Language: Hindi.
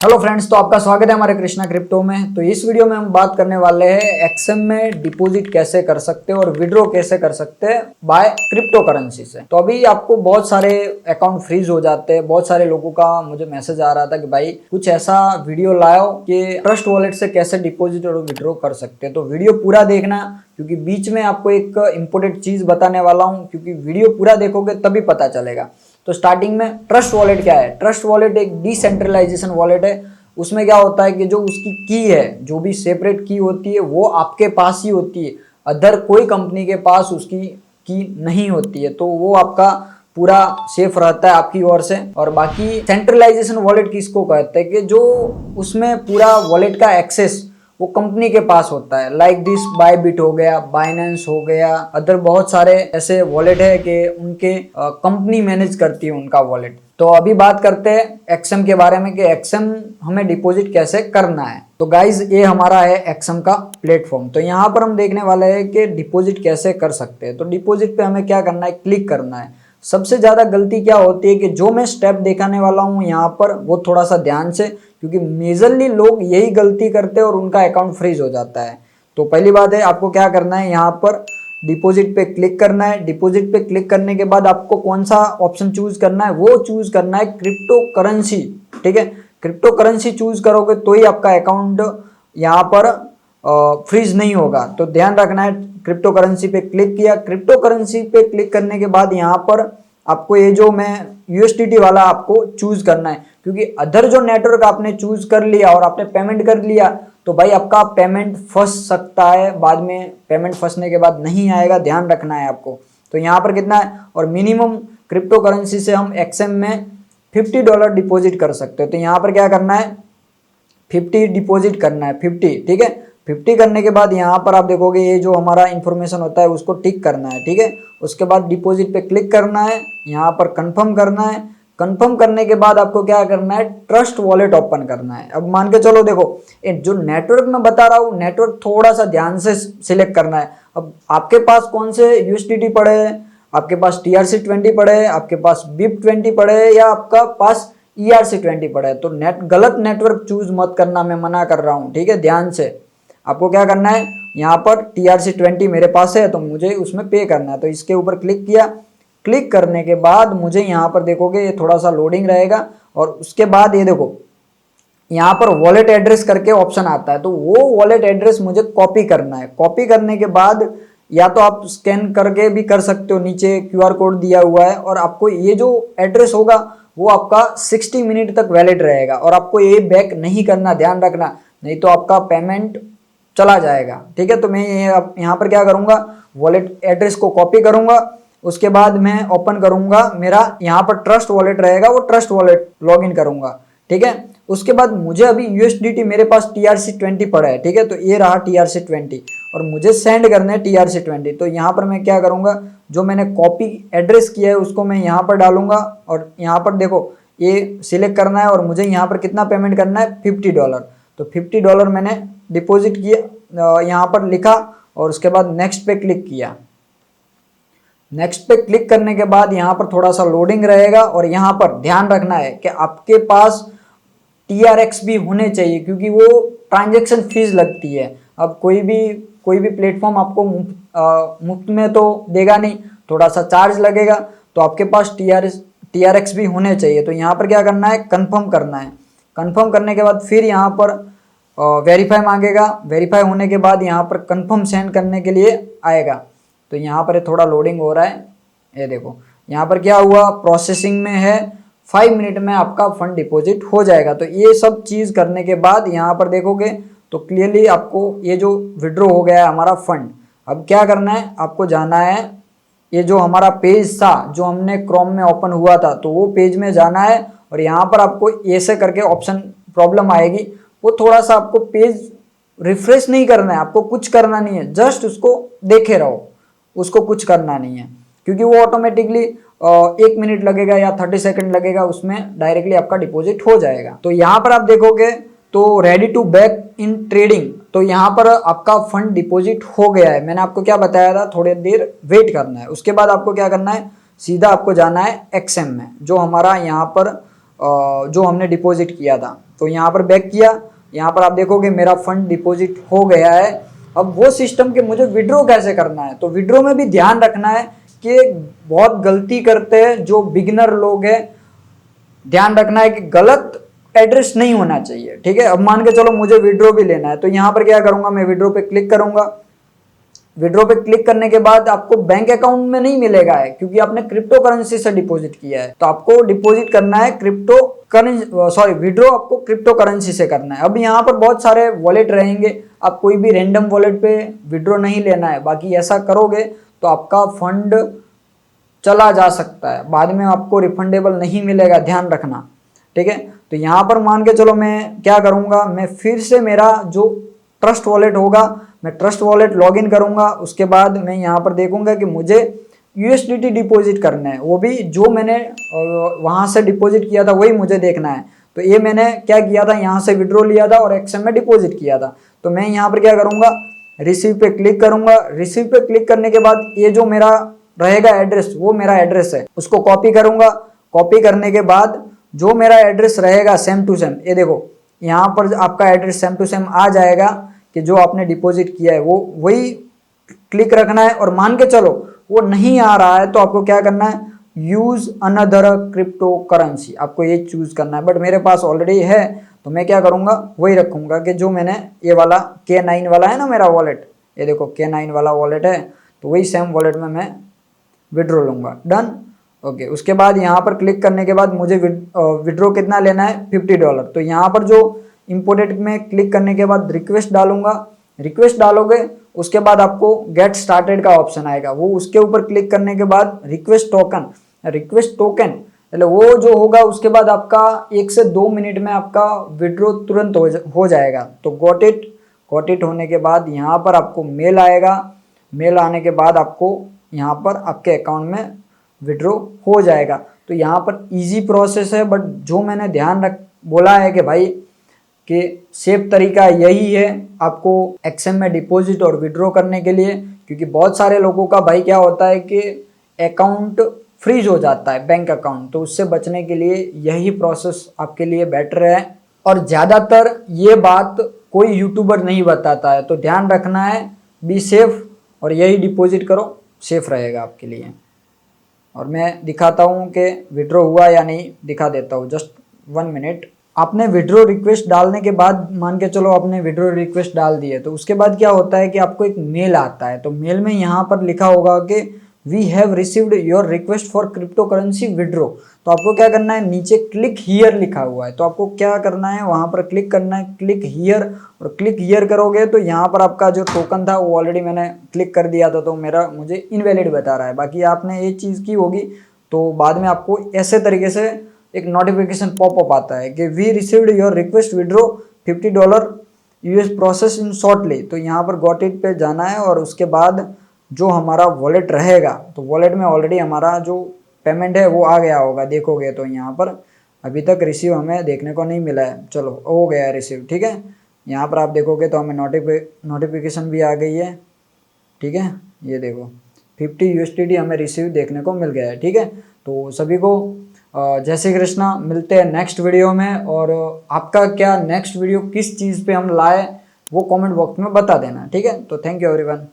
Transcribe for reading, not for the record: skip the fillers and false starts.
हेलो फ्रेंड्स, तो आपका स्वागत है हमारे कृष्णा क्रिप्टो में। तो इस वीडियो में हम बात करने वाले हैं एक्सएम में डिपॉजिट कैसे कर सकते हैं और विड्रॉ कैसे कर सकते हैं बाय क्रिप्टो करेंसी से। तो अभी आपको बहुत सारे अकाउंट फ्रीज हो जाते हैं। बहुत सारे लोगों का मुझे मैसेज आ रहा था कि भाई कुछ ऐसा वीडियो लाओ कि ट्रस्ट वॉलेट से कैसे डिपॉजिट और विड्रॉ कर सकते हैं। तो वीडियो पूरा देखना, क्योंकि बीच में आपको एक इंपॉर्टेंट चीज बताने वाला हूँ, क्योंकि वीडियो पूरा देखोगे तभी पता चलेगा। तो स्टार्टिंग में ट्रस्ट वॉलेट क्या है? ट्रस्ट वॉलेट एक डिसेंट्रलाइजेशन वॉलेट है। उसमें क्या होता है कि जो उसकी की है, जो भी सेपरेट की होती है वो आपके पास ही होती है। अदर कोई कंपनी के पास उसकी की नहीं होती है। तो वो आपका पूरा सेफ रहता है आपकी ओर से। और बाकी सेंट्रलाइजेशन वॉलेट किसको कहते हैं कि जो उसमें पूरा वॉलेट का एक्सेस वो कंपनी के पास होता है। लाइक दिस बायबिट हो गया, बाइनेंस हो गया, अदर बहुत सारे ऐसे वॉलेट है कि उनके कंपनी मैनेज करती है उनका वॉलेट। तो अभी बात करते हैं एक्सएम के बारे में कि एक्सएम हमें डिपॉजिट कैसे करना है। तो गाइज ये हमारा है एक्सएम का प्लेटफॉर्म। तो यहाँ पर हम देखने वाले हैं कि डिपॉजिट कैसे कर सकते हैं। तो डिपॉजिट पे हमें क्या करना है, क्लिक करना है। सबसे ज्यादा गलती क्या होती है कि जो मैं स्टेप दिखाने वाला हूँ यहाँ पर वो थोड़ा सा ध्यान से, क्योंकि मेजरली लोग यही गलती करते हैं और उनका अकाउंट फ्रीज हो जाता है। तो पहली बात है, आपको क्या करना है, यहाँ पर डिपॉजिट पे क्लिक करना है। डिपॉजिट पे क्लिक करने के बाद आपको कौन सा ऑप्शन चूज करना है, वो चूज करना है क्रिप्टो करेंसी। ठीक है, क्रिप्टो करेंसी चूज करोगे तो ही आपका अकाउंट यहाँ पर फ्रीज नहीं होगा। तो ध्यान रखना है। क्रिप्टो करेंसी पे क्लिक किया। क्रिप्टो करेंसी पे क्लिक करने के बाद यहाँ पर आपको ये जो मैं यूएसडीटी वाला आपको चूज करना है, क्योंकि अदर जो नेटवर्क आपने चूज कर लिया और आपने पेमेंट कर लिया तो भाई आपका पेमेंट फंस सकता है। बाद में पेमेंट फंसने के बाद नहीं आएगा, ध्यान रखना है आपको। तो यहाँ पर कितना है, और मिनिमम क्रिप्टो करेंसी से हम एक्सएम में $50 डिपॉजिट कर सकते हो। तो यहाँ पर क्या करना है, 50 डिपॉजिट करना है, 50। ठीक है, 50 करने के बाद यहाँ पर आप देखोगे ये जो हमारा इंफॉर्मेशन होता है उसको टिक करना है। ठीक है, उसके बाद डिपॉजिट पे क्लिक करना है, यहाँ पर कंफर्म करना है। कंफर्म करने के बाद आपको क्या करना है, ट्रस्ट वॉलेट ओपन करना है। अब मान के चलो, देखो जो नेटवर्क में बता रहा हूँ, नेटवर्क थोड़ा सा ध्यान से सिलेक्ट करना है। अब आपके पास कौन से यूएसडीटी पड़े हैं, आपके पास TRC20 पड़े हैं, आपके पास BIP20 पड़े हैं, या आपका पास ERC20 पड़ा है। तो गलत नेटवर्क चूज मत करना, मैं मना कर रहा हूँ। ठीक है, ध्यान से आपको क्या करना है, यहाँ पर TRC20 मेरे पास है तो मुझे उसमें पे करना है। तो इसके ऊपर क्लिक किया। क्लिक करने के बाद मुझे यहाँ पर देखोगे ये थोड़ा सा लोडिंग रहेगा, और उसके बाद ये देखो यहाँ पर वॉलेट एड्रेस करके ऑप्शन आता है। तो वो वॉलेट एड्रेस मुझे कॉपी करना है। कॉपी करने के बाद या तो आप स्कैन करके भी कर सकते हो, नीचे QR कोड दिया हुआ है, और आपको ये जो एड्रेस होगा वो आपका 60 मिनट तक वैलिड रहेगा, और आपको ये बैक नहीं करना, ध्यान रखना, नहीं तो आपका पेमेंट चला जाएगा। ठीक है, तो मैं यहाँ पर क्या करूँगा, वॉलेट एड्रेस को कॉपी करूँगा। उसके बाद मैं ओपन करूँगा, मेरा यहाँ पर ट्रस्ट वॉलेट रहेगा, वो ट्रस्ट वॉलेट लॉग इन करूँगा। ठीक है, उसके बाद मुझे अभी यूएसडीटी मेरे पास TRC20 पड़ा है। ठीक है, तो ये रहा TRC20 और मुझे सेंड करना है TRC20। तो यहाँ पर मैं क्या करूँगा, जो मैंने कॉपी एड्रेस किया है उसको मैं यहाँ पर डालूंगा, और यहाँ पर देखो ये सिलेक्ट करना है, और मुझे यहाँ पर कितना पेमेंट करना है, $50। तो $50 मैंने डिपॉजिट किया, यहाँ पर लिखा, और उसके बाद नेक्स्ट पे क्लिक किया। नेक्स्ट पे क्लिक करने के बाद यहाँ पर थोड़ा सा लोडिंग रहेगा, और यहाँ पर ध्यान रखना है कि आपके पास TRX भी होने चाहिए, क्योंकि वो ट्रांजैक्शन फीस लगती है। अब कोई भी प्लेटफॉर्म आपको मुफ्त में तो देगा नहीं, थोड़ा सा चार्ज लगेगा। तो आपके पास TRX भी होने चाहिए। तो यहाँ पर क्या करना है, कंफर्म करना है। कंफर्म करने के बाद फिर यहाँ पर वेरीफाई मांगेगा। वेरीफाई होने के बाद यहाँ पर कंफर्म सेंड करने के लिए आएगा। तो यहाँ पर थोड़ा लोडिंग हो रहा है, ये देखो यहाँ पर क्या हुआ, प्रोसेसिंग में है, 5 मिनट में आपका फंड डिपॉजिट हो जाएगा। तो ये सब चीज़ करने के बाद यहाँ पर देखोगे तो क्लियरली आपको ये जो विड्रॉ हो गया है हमारा फंड। अब क्या करना है, आपको जाना है, ये जो हमारा पेज था जो हमने क्रोम में ओपन हुआ था, तो वो पेज में जाना है, और यहाँ पर आपको ऐसे करके ऑप्शन प्रॉब्लम आएगी। वो थोड़ा सा आपको पेज रिफ्रेश नहीं करना है, आपको कुछ करना नहीं है, जस्ट उसको देखे रहो, उसको कुछ करना नहीं है, क्योंकि वो ऑटोमेटिकली 1 मिनट लगेगा या 30 सेकंड लगेगा, उसमें डायरेक्टली आपका डिपॉजिट हो जाएगा। तो यहाँ पर आप देखोगे तो ready to back in trading, तो यहाँ पर आपका फंड डिपॉजिट हो गया है। मैंने आपको क्या बताया था, थोड़ी देर वेट करना है। उसके बाद आपको क्या करना है, सीधा आपको जाना है एक्सएम में, जो हमारा यहाँ पर जो हमने डिपॉजिट किया था। तो यहाँ पर बैक किया, यहाँ पर आप देखोगे मेरा फंड डिपॉजिट हो गया है। अब वो सिस्टम के मुझे विड्रॉ कैसे करना है, तो विड्रॉ में भी ध्यान रखना है कि बहुत गलती करते हैं जो बिगिनर लोग हैं, ध्यान रखना है कि गलत एड्रेस नहीं होना चाहिए, ठीक है। अब मान के चलो मुझे विड्रॉ भी लेना है, तो यहाँ पर क्या करूंगा, मैं विड्रॉ पे क्लिक करूंगा। विड्रॉ पे क्लिक करने के बाद आपको बैंक अकाउंट में नहीं मिलेगा है, क्योंकि आपने क्रिप्टो करेंसी से डिपॉजिट किया है। तो आपको डिपॉजिट करना है विड्रॉ आपको क्रिप्टो करेंसी से करना है। अब यहाँ पर बहुत सारे वॉलेट रहेंगे, आप कोई भी रैंडम वॉलेट पे विड्रॉ नहीं लेना है, बाकी ऐसा करोगे तो आपका फंड चला जा सकता है, बाद में आपको रिफंडेबल नहीं मिलेगा, ध्यान रखना, ठीक है। तो यहाँ पर मान के चलो मैं क्या करूँगा, मैं फिर से मेरा जो ट्रस्ट वॉलेट होगा, मैं ट्रस्ट वॉलेट लॉगिन करूँगा। उसके बाद मैं यहाँ पर देखूँगा कि मुझे USDT डिपॉजिट करना है, वो भी जो मैंने वहाँ से डिपॉजिट किया था वही मुझे देखना है। तो ये मैंने क्या किया था, यहाँ से विड्रॉ लिया था और XM में डिपॉजिट किया था। तो मैं यहाँ पर क्या करूँगा, रिसीव पे क्लिक करूँगा। रिसीव पे क्लिक करने के बाद ये जो मेरा रहेगा एड्रेस, वो मेरा एड्रेस है, उसको कॉपी करूँगा। कॉपी करने के बाद जो मेरा एड्रेस रहेगा सेम टू सेम, ये देखो यहाँ पर आपका एड्रेस सेम टू सेम आ जाएगा कि जो आपने डिपॉजिट किया है वो वही क्लिक रखना है। और मान के चलो वो नहीं आ रहा है तो आपको क्या करना है, यूज अनदर क्रिप्टो करेंसी, आपको ये चूज करना है। बट मेरे पास ऑलरेडी है तो मैं क्या करूँगा, वही रखूँगा कि जो मैंने ये वाला K9 वाला है ना मेरा वॉलेट, ये देखो K9 वाला वॉलेट है, तो वही सेम वॉलेट में मैं विड्रॉ लूँगा। Done, okay. उसके बाद यहाँ पर क्लिक करने के बाद मुझे विड्रॉ कितना लेना है, $50। तो यहाँ पर जो इम्पोर्टेंट में क्लिक करने के बाद रिक्वेस्ट डालूंगा। रिक्वेस्ट डालोगे उसके बाद आपको गेट स्टार्टेड का ऑप्शन आएगा, वो उसके ऊपर क्लिक करने के बाद रिक्वेस्ट टोकन मतलब वो जो होगा, उसके बाद आपका 1 से 2 मिनट में आपका विड्रॉ तुरंत हो जाएगा। तो गॉट इट होने के बाद यहाँ पर आपको मेल आएगा। मेल आने के बाद आपको यहाँ पर आपके अकाउंट में विड्रॉ हो जाएगा। तो यहाँ पर इजी प्रोसेस है, बट जो मैंने ध्यान बोला है कि भाई कि सेफ तरीका यही है आपको XM में डिपॉजिट और विड्रॉ करने के लिए, क्योंकि बहुत सारे लोगों का भाई क्या होता है कि अकाउंट फ्रीज हो जाता है, बैंक अकाउंट। तो उससे बचने के लिए यही प्रोसेस आपके लिए बेटर है, और ज़्यादातर ये बात कोई यूट्यूबर नहीं बताता है। तो ध्यान रखना है, बी सेफ, और यही डिपॉजिट करो, सेफ रहेगा आपके लिए। और मैं दिखाता हूँ कि विड्रॉ हुआ या नहीं, दिखा देता हूँ, जस्ट 1 मिनट। आपने विड्रॉ रिक्वेस्ट डालने के बाद मान के चलो आपने विड्रॉ रिक्वेस्ट डाल दी है, तो उसके बाद क्या होता है कि आपको एक मेल आता है। तो मेल में यहाँ पर लिखा होगा कि we have received your request for crypto currency withdraw. तो आपको क्या करना है, नीचे क्लिक हियर लिखा हुआ है, तो आपको क्या करना है, वहाँ पर क्लिक करना है, क्लिक हियर। और क्लिक हियर करोगे तो यहाँ पर आपका जो टोकन था वो ऑलरेडी मैंने क्लिक कर दिया था, तो मुझे इनवैलिड बता रहा है। बाकी आपने ये चीज़ की होगी तो बाद में आपको ऐसे तरीके से एक नोटिफिकेशन पॉपअप आता है कि we received your request withdraw $50 US process in shortly. तो यहाँ पर गॉट इट पे जाना है, और उसके बाद जो हमारा वॉलेट रहेगा, तो वॉलेट में ऑलरेडी हमारा जो पेमेंट है वो आ गया होगा, देखोगे तो यहाँ पर अभी तक रिसीव हमें देखने को नहीं मिला है। चलो हो गया है रिसीव, ठीक है। यहाँ पर आप देखोगे तो हमें नोटिफिकेशन भी आ गई है, ठीक है। ये देखो 50 USDT हमें रिसीव देखने को मिल गया है, ठीक है। तो सभी को जय श्री कृष्णा, मिलते हैं नेक्स्ट वीडियो में। और आपका क्या नेक्स्ट वीडियो किस चीज़ पे हम लाए वो कमेंट बॉक्स में बता देना, ठीक है। तो थैंक यू एवरीवन।